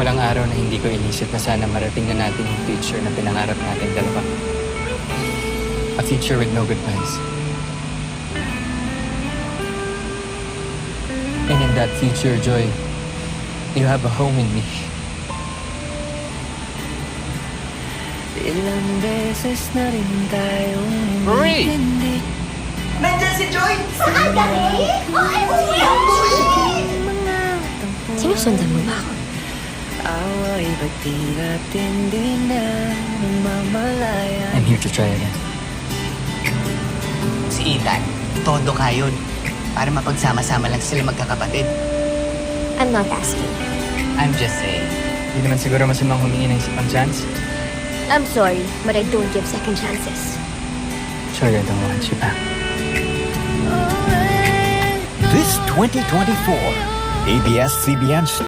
Walang araw na hindi ko inisip na sana marating na natin yung future na pinangarap natin dalawa. A future with no goodbyes. And in that future, Joy, you have a home in me. Ilang beses na rin tayong Marie! hindi Nandiyan si Joy! Saan kami? Sinusundan mo ba ako? away, ba't di natin din na namamalayan? I'm here to try again. Si Ethan, todo kayon. Para mapagsama-sama lang sila magkakapatid. I'm not asking. I'm just saying. Hindi naman siguro masamang humingi ng isang chance. I'm sorry, but I don't give second chances. Sorry, I don't want you back. This 2024 ABS-CBN